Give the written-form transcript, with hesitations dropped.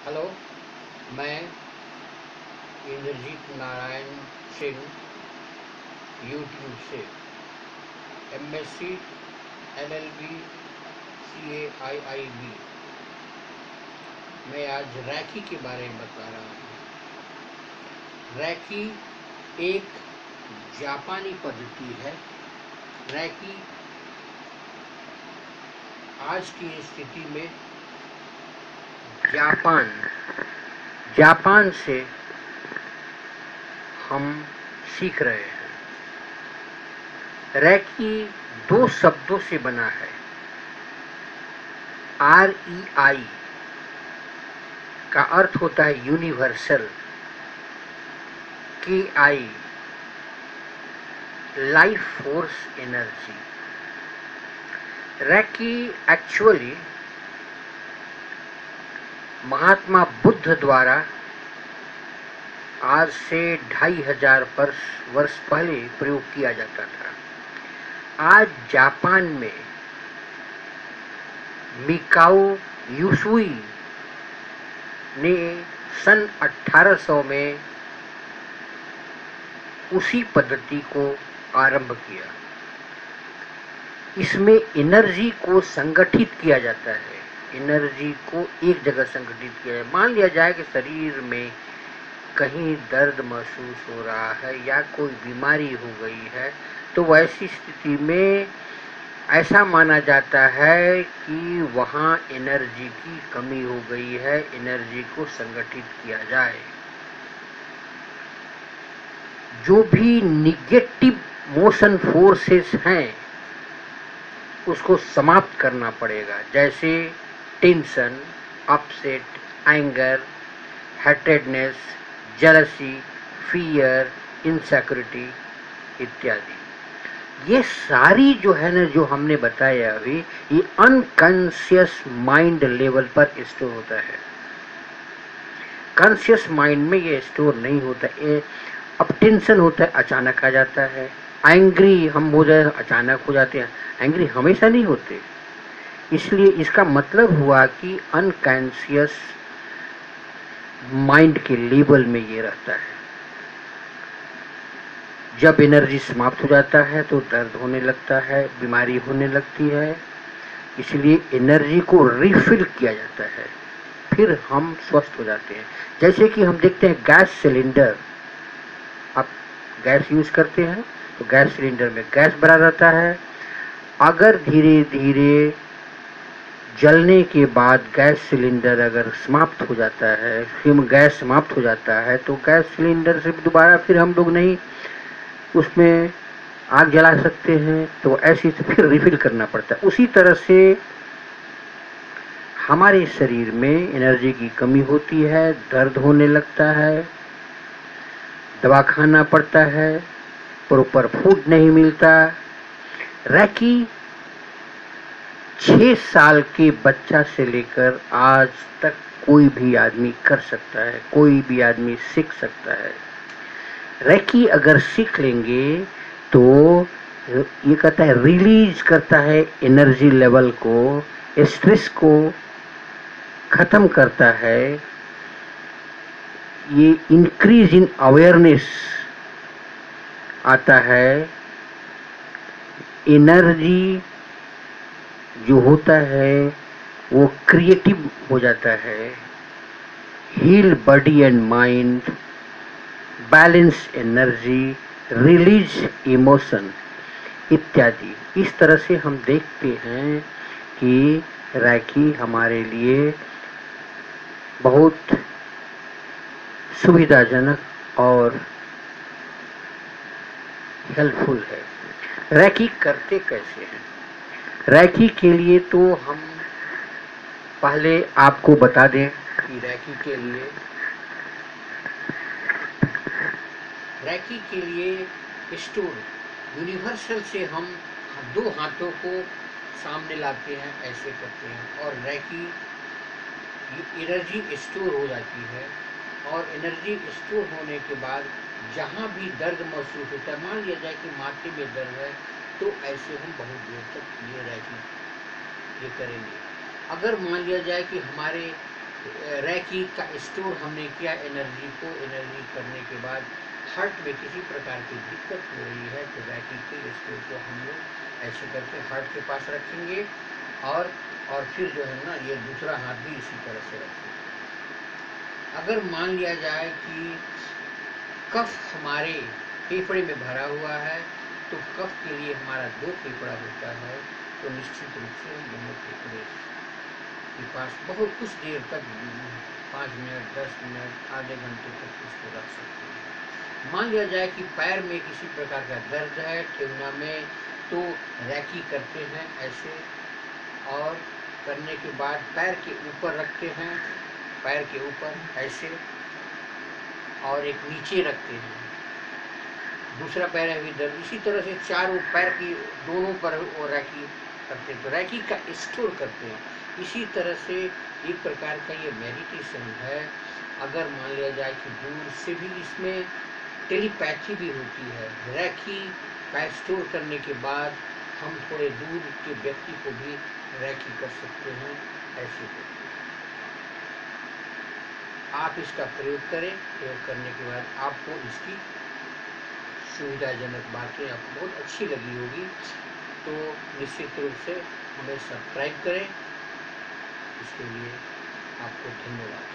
Hello, मैं Indrajit Narayan Singh YouTube से MSc LLB CAIIB मैं आज रैकी के बारे में बता रहा हूँ। रैकी एक जापानी पद्धति है। रैकी आज की स्थिति में जापान से हम सीख रहे हैं। रैकी 2 शब्दों से बना है। REI का अर्थ होता है universal, KI life force energy. Reiki actually Mahatma Buddha द्वारा आज से 2500 वर्ष पहले प्रयोग किया जाता था। आज जापान में मिकाओ यूसुई ने सन 1800 में उसी पद्धति को आरंभ किया। इसमें एनर्जी को संगठित किया जाता है। एनर्जी को एक जगह संगठित किया जाए। मान लिया जाए कि शरीर में कहीं दर्द महसूस हो रहा है या कोई बीमारी हो गई है, तो वैसी स्थिति में ऐसा माना जाता है कि वहाँ एनर्जी की कमी हो गई है, एनर्जी को संगठित किया जाए। जो भी निगेटिव मोशन फोर्सेस हैं उसको समाप्त करना पड़ेगा, जैसे tension, upset, anger, hatedness, jealousy, fear, insecurity इत्यादि। ये सारी जो है ना, जो हमने बताया अभी, ये अनकॉन्शियस माइंड लेवल पर स्टोर होता है। कॉन्शियस माइंड में ये स्टोर नहीं होता। अब टेंशन होता है, अचानक आ जाता है। एंग्री हम हो जाए, अचानक हो जाते हैं। एंग्री हमेशा नहीं होते। इसलिए इसका मतलब हुआ कि अनकॉन्शियस माइंड के लेवल में ये रहता है। जब एनर्जी समाप्त हो जाता है तो दर्द होने लगता है, बीमारी होने लगती है। इसलिए एनर्जी को रिफिल किया जाता है, फिर हम स्वस्थ हो जाते हैं। जैसे कि हम देखते हैं गैस सिलेंडर, आप गैस यूज करते हैं तो गैस सिलेंडर में गैस भरा रहता है। अगर धीरे धीरे जलने के बाद गैस सिलेंडर अगर समाप्त हो जाता है, फिर गैस समाप्त हो जाता है, तो गैस सिलेंडर से दोबारा फिर हम लोग नहीं उसमें आग जला सकते हैं, तो ऐसे से फिर रिफिल करना पड़ता है। उसी तरह से हमारे शरीर में एनर्जी की कमी होती है, दर्द होने लगता है, दवा खाना पड़ता है, प्रॉपर फूड नहीं मिलता। रैकी 6 साल के बच्चा से लेकर आज तक कोई भी आदमी कर सकता है, कोई भी आदमी सीख सकता है। रैकी अगर सीख लेंगे तो ये कहता है रिलीज करता है एनर्जी लेवल को, स्ट्रेस को खत्म करता है। ये इंक्रीज इन अवेयरनेस आता है। एनर्जी जो होता है वो क्रिएटिव हो जाता है। Heal body and mind, balance energy, release emotion इत्यादि। इस तरह से हम देखते हैं कि रैकी हमारे लिए बहुत सुविधाजनक और हेल्पफुल है। रैकी करते कैसे हैं? रैकी के लिए तो हम पहले आपको बता दें कि रैकी के लिए स्टोर यूनिवर्सल से हम 2 हाथों को सामने लाते हैं, ऐसे करते हैं, और रैकी एनर्जी स्टोर हो जाती है। और एनर्जी स्टोर होने के बाद जहाँ भी दर्द महसूस होता है, मान लिया जाए कि माथे में दर्द है, तो ऐसे हम बहुत देर तक ये रैकी ये करेंगे। अगर मान लिया जाए कि हमारे रैकी का स्टोर हमने किया एनर्जी को। एनर्जी करने के बाद हार्ट में किसी प्रकार की दिक्कत हो रही है तो रैकी के स्टोर को हम लोग ऐसे करके हार्ट के पास रखेंगे और फिर जो है ना ये दूसरा हाथ भी इसी तरह से रखेंगे। अगर मान लिया जाए कि कफ हमारे फेफड़े में भरा हुआ है तो कफ के लिए हमारा 2 फेफड़ा होता है, तो निश्चित रूप से हम दोनों फेफड़े के पास बहुत कुछ देर तक 5 मिनट 10 मिनट आधे घंटे तक इसको रख सकते हैं। मान लिया जाए कि पैर में किसी प्रकार का दर्द है ठेहुना में, तो रैकी करते हैं ऐसे और करने के बाद पैर के ऊपर रखते हैं, पैर के ऊपर ऐसे और एक नीचे रखते हैं, दूसरा पैर है इधर। इसी तरह से चारों पैर की दोनों पर वो रैकी करते हैं, तो रैकी का स्टोर करते हैं। इसी तरह से एक प्रकार का ये मेडिटेशन है। अगर मान लिया जाए कि दूर से भी इसमें टेलीपैथी भी होती है, रैकी का स्टोर करने के बाद हम थोड़े दूर के व्यक्ति को भी रैकी कर सकते हैं ऐसे करके। आप इसका प्रयोग करें, प्रयोग करने के बाद आपको इसकी सुविधाजनक बातें आपको बहुत अच्छी लगी होगी, तो निश्चित रूप से हमें सब्सक्राइब करें। इसके लिए आपको धन्यवाद।